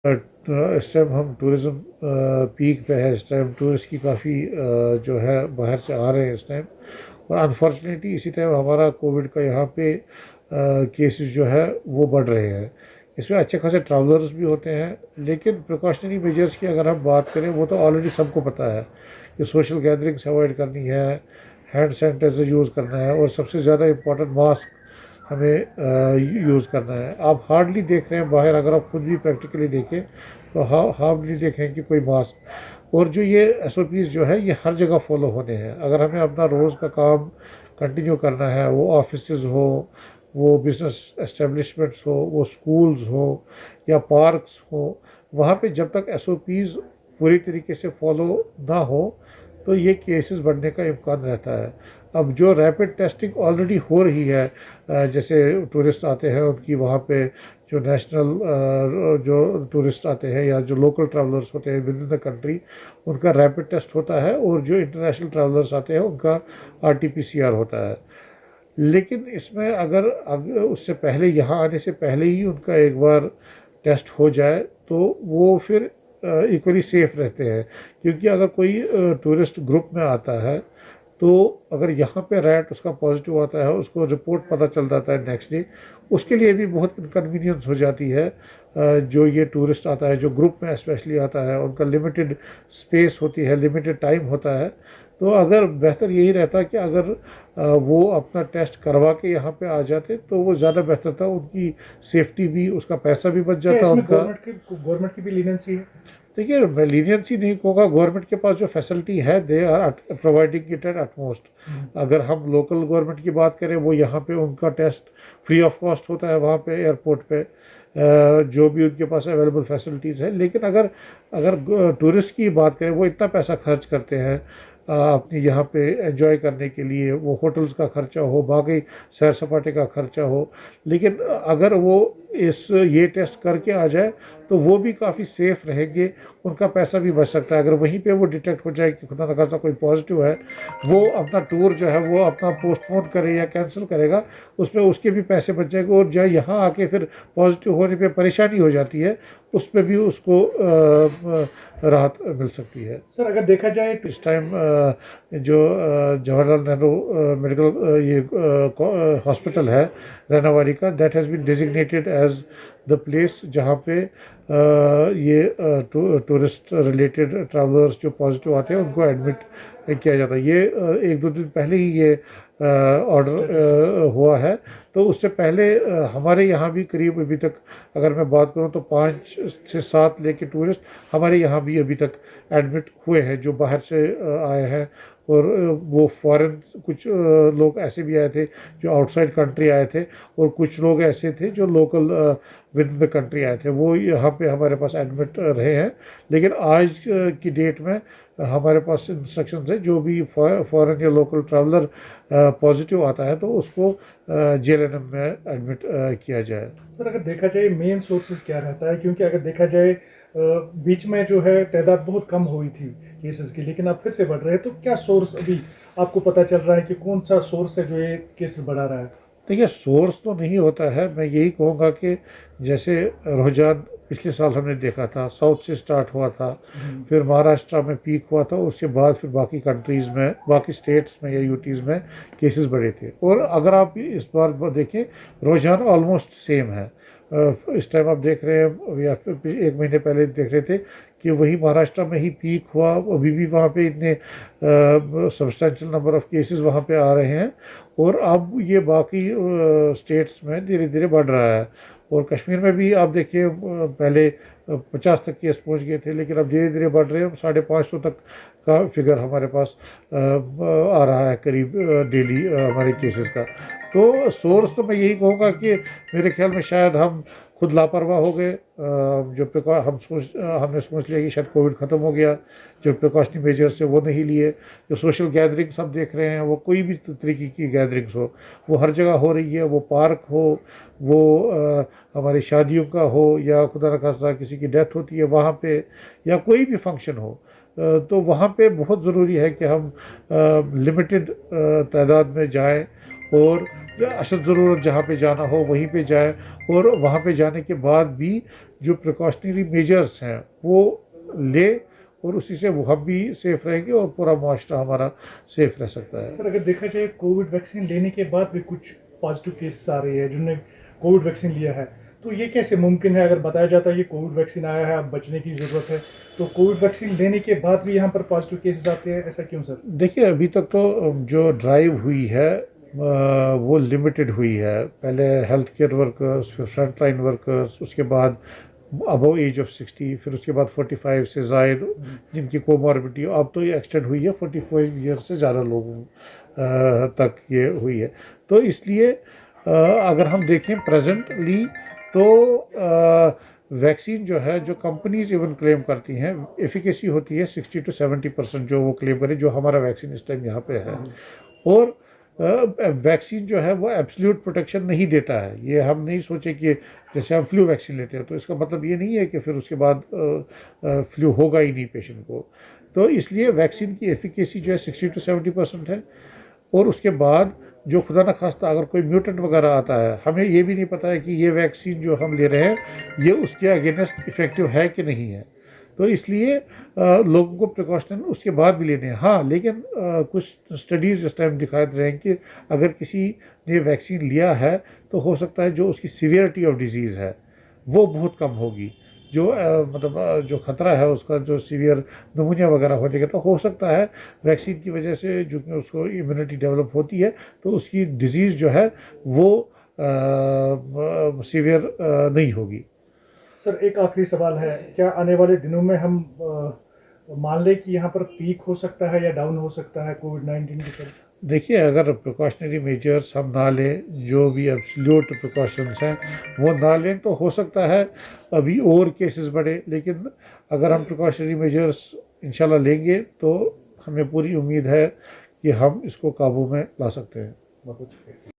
इस टाइम हम tourism peak पे है। इस टाइम टूरिस्ट की काफ़ी जो है बाहर से आ रहे हैं इस टाइम। और अनफॉर्चुनेटली इसी टाइम हमारा कोविड का यहाँ पे केसेस जो है वो बढ़ रहे हैं। इसमें अच्छे खासे ट्रैवलर्स भी होते हैं, लेकिन प्रिकॉशनरी मेजर्स की अगर हम बात करें वो तो ऑलरेडी सबको पता है कि सोशल गैदरिंग्स अवॉइड करनी है, हैंड सैनिटाइज़र यूज़ करना है, और सबसे ज़्यादा इम्पॉर्टेंट मास्क हमें यूज़ करना है। आप हार्डली देख रहे हैं बाहर, अगर आप खुद भी प्रैक्टिकली देखें तो हार्डली देखें कि कोई मास्क। और जो ये SOPs जो है ये हर जगह फॉलो होने हैं। अगर हमें अपना रोज़ का काम कंटिन्यू करना है, वो ऑफिसेज हो, वो बिजनेस एस्टेब्लिशमेंट्स हो, वो स्कूल्स हो या पार्क्स हो, वहाँ पे जब तक SOPs पूरी तरीके से फॉलो ना हो तो ये केसेस बढ़ने का इम्कान रहता है। अब जो रैपिड टेस्टिंग ऑलरेडी हो रही है, जैसे टूरिस्ट आते हैं उनकी वहाँ पे जो नेशनल जो टूरिस्ट आते हैं या जो लोकल ट्रैवलर्स होते हैं विद इन द कंट्री, उनका रैपिड टेस्ट होता है, और जो इंटरनेशनल ट्रैवलर्स आते हैं उनका RT-PCR होता है। लेकिन इसमें अगर उससे पहले, यहाँ आने से पहले ही उनका एक बार टेस्ट हो जाए तो वो फिर इक्वली सेफ रहते हैं। क्योंकि अगर कोई टूरिस्ट ग्रुप में आता है तो अगर यहाँ पे रैट उसका पॉजिटिव आता है, उसको रिपोर्ट पता चल जाता है नेक्स्ट डे, उसके लिए भी बहुत इनकन्वीनियंस हो जाती है। जो ये टूरिस्ट आता है, जो ग्रुप में स्पेशली आता है, उनका लिमिटेड स्पेस होती है, लिमिटेड टाइम होता है। तो अगर बेहतर यही रहता कि अगर वो अपना टेस्ट करवा के यहाँ पे आ जाते तो वो ज़्यादा बेहतर था। उनकी सेफ्टी भी, उसका पैसा भी बच क्या जाता इसमें उनका। गवर्नमेंट की भी लीनेंसी है? देखिए, मैं लीनियंसी नहीं कहूँगा। गवर्नमेंट के पास जो फैसिलिटी है they are providing it at utmost. अगर हम लोकल गवर्नमेंट की बात करें, वो यहाँ पे उनका टेस्ट फ्री ऑफ कॉस्ट होता है वहाँ पे एयरपोर्ट पे, जो भी उनके पास अवेलेबल फैसिलिटीज़ है। लेकिन अगर अगर टूरिस्ट की बात करें, वो इतना पैसा खर्च करते हैं अपनी यहाँ पे एंजॉय करने के लिए, वो होटल्स का खर्चा हो, बाकी सैर सपाटे का खर्चा हो। लेकिन अगर वो ये टेस्ट करके आ जाए तो वो भी काफ़ी सेफ रहेंगे, उनका पैसा भी बच सकता है। अगर वहीं पे वो डिटेक्ट हो जाए कि खुदा न खास्ता कोई पॉजिटिव है, वो अपना टूर जो है वो अपना पोस्टपोन करे या कैंसिल करेगा, उसमें उसके भी पैसे बच जाएंगे। और जो यहाँ आके फिर पॉजिटिव होने पे परेशानी हो जाती है, उस पर भी उसको राहत मिल सकती है। सर, अगर देखा जाए तो इस टाइम जो जवाहरलाल नेहरू मेडिकल ये हॉस्पिटल है रैनावाड़ी का, that has been designated as the place जहाँ पे ये टूरिस्ट रिलेटेड ट्रैवलर्स जो पॉजिटिव आते हैं उनको एडमिट किया जाता है। ये 1-2 दिन पहले ही ये ऑर्डर हुआ है। तो उससे पहले हमारे यहाँ भी करीब अभी तक अगर मैं बात करूँ तो 5 से 7 लेके टूरिस्ट हमारे यहाँ भी अभी तक एडमिट हुए हैं, जो बाहर से आए हैं। और वो फॉरेन कुछ लोग ऐसे भी आए थे जो आउटसाइड कंट्री आए थे, और कुछ लोग ऐसे थे जो local with in the country आए थे, वो यहाँ पे हमारे पास एडमिट रहे हैं। लेकिन आज की डेट में हमारे पास इंस्ट्रक्शंस है, जो भी फॉरेन या लोकल ट्रैवलर पॉजिटिव आता है तो उसको JLNM में एडमिट किया जाए। सर, अगर देखा जाए मेन सोर्सेज क्या रहता है, क्योंकि अगर देखा जाए बीच में जो है तादाद बहुत कम हुई थी केसेस की, लेकिन अब फिर से बढ़ रहे हैं। तो क्या सोर्स अभी आपको पता चल रहा है कि कौन सा सोर्स है जो ये केसेस बढ़ा रहा है? देखिए, सोर्स तो नहीं होता है। मैं यही कहूँगा कि जैसे रुझान पिछले साल हमने देखा था, साउथ से स्टार्ट हुआ था, फिर महाराष्ट्र में पीक हुआ था, उसके बाद फिर बाकी कंट्रीज़ में, बाकी स्टेट्स में या यूटीज़ में केसेस बढ़े थे। और अगर आप इस बार देखें, रुझान ऑलमोस्ट सेम है। इस टाइम आप देख रहे हैं या फिर 1 महीने पहले देख रहे थे कि वही महाराष्ट्र में ही पीक हुआ। अभी भी वहाँ पे इतने सब्सटेंशियल नंबर ऑफ केसेस वहाँ पे आ रहे हैं, और अब ये बाकी स्टेट्स में धीरे धीरे बढ़ रहा है। और कश्मीर में भी आप देखिए, पहले 50 तक केस पहुँच गए थे, लेकिन अब धीरे धीरे बढ़ रहे हैं। 550 तक का फिगर हमारे पास आ रहा है करीब डेली हमारे केसेस का। तो सोर्स तो मैं यही कहूँगा कि मेरे ख्याल में शायद हम खुद लापरवाह हो गए। हमने सोच लिया कि शायद कोविड ख़त्म हो गया, जो प्रिकॉशनरी मेजर्स है वो नहीं लिए। जो सोशल गैदरिंग्स हम देख रहे हैं, वो कोई भी तरीके की गैदरिंग्स हो, वो हर जगह हो रही है। वो पार्क हो, वो हमारी शादियों का हो, या खुदा न खास्ता किसी की डेथ होती है वहाँ पे, या कोई भी फंक्शन हो, तो वहाँ पे बहुत ज़रूरी है कि हम लिमिटेड तादाद में जाएं और अशद ज़रूरत जहाँ पे जाना हो वहीं पे जाए, और वहाँ पे जाने के बाद भी जो प्रिकॉशनरी मेजर्स हैं वो ले, और उसी से वो हम भी सेफ़ रहेंगे और पूरा मुआशरा हमारा सेफ़ रह सकता है। सर अगर देखा जाए कोविड वैक्सीन लेने के बाद भी कुछ पॉजिटिव केसेस आ रहे हैं जिन्होंने कोविड वैक्सीन लिया है, तो ये कैसे मुमकिन है? अगर बताया जाता है ये कोविड वैक्सीन आया है, अब बचने की ज़रूरत है, तो कोविड वैक्सीन लेने के बाद भी यहाँ पर पॉजिटिव केसेस आते हैं, ऐसा क्यों सर? देखिए, अभी तक तो जो ड्राइव हुई है वो लिमिटेड हुई है। पहले हेल्थ केयर वर्कर्स, फिर फ्रंट लाइन वर्कर्स, उसके बाद अबव एज ऑफ 60, फिर उसके बाद 45 से ज़ायद जिनकी कोमॉर्बिडिटी, अब तो ये एक्सटेंड हुई है 45 ईयर से ज़्यादा लोगों तक ये हुई है। तो इसलिए अगर हम देखें प्रेजेंटली तो वैक्सीन जो है, जो कंपनीज इवन क्लेम करती हैं, एफिकेसी होती है 60 to 70% जो वो क्लेम करें, जो हमारा वैक्सीन इस टाइम यहाँ पे है। और वैक्सीन जो है वो एब्सोल्यूट प्रोटेक्शन नहीं देता है। ये हम नहीं सोचे कि जैसे हम फ्लू वैक्सीन लेते हैं तो इसका मतलब ये नहीं है कि फिर उसके बाद फ्लू होगा ही नहीं पेशेंट को। तो इसलिए वैक्सीन की एफिकेसी जो है 60 to 70% है। और उसके बाद जो खुदा न खास्ता अगर कोई म्यूटेंट वगैरह आता है, हमें ये भी नहीं पता है कि ये वैक्सीन जो हम ले रहे हैं ये उसके अगेंस्ट इफ़ेक्टिव है कि नहीं है। तो इसलिए लोगों को प्रिकॉशन उसके बाद भी लेने हैं। हाँ, लेकिन कुछ स्टडीज़ इस टाइम दिखा रहे हैं कि अगर किसी ने वैक्सीन लिया है तो हो सकता है जो उसकी सीवियरिटी ऑफ डिजीज़ है वो बहुत कम होगी। जो मतलब जो ख़तरा है उसका, जो सीवियर नमूनिया वगैरह होने का, तो हो सकता है वैक्सीन की वजह से जो कि उसको इम्यूनिटी डेवलप होती है तो उसकी डिज़ीज़ जो है वो सीवियर नहीं होगी। सर एक आखिरी सवाल है, क्या आने वाले दिनों में हम मान लें कि यहाँ पर पीक हो सकता है या डाउन हो सकता है कोविड-19 के चलते? देखिए, अगर प्रिकॉशनरी मेजर्स हम ना लें, जो भी एब्सोल्यूट प्रिकॉशंस हैं वो ना लें, तो हो सकता है अभी और केसेस बढ़े। लेकिन अगर हम प्रिकॉशनरी मेजर्स इंशाल्लाह लेंगे तो हमें पूरी उम्मीद है कि हम इसको काबू में ला सकते हैं। बहुत शुक्रिया।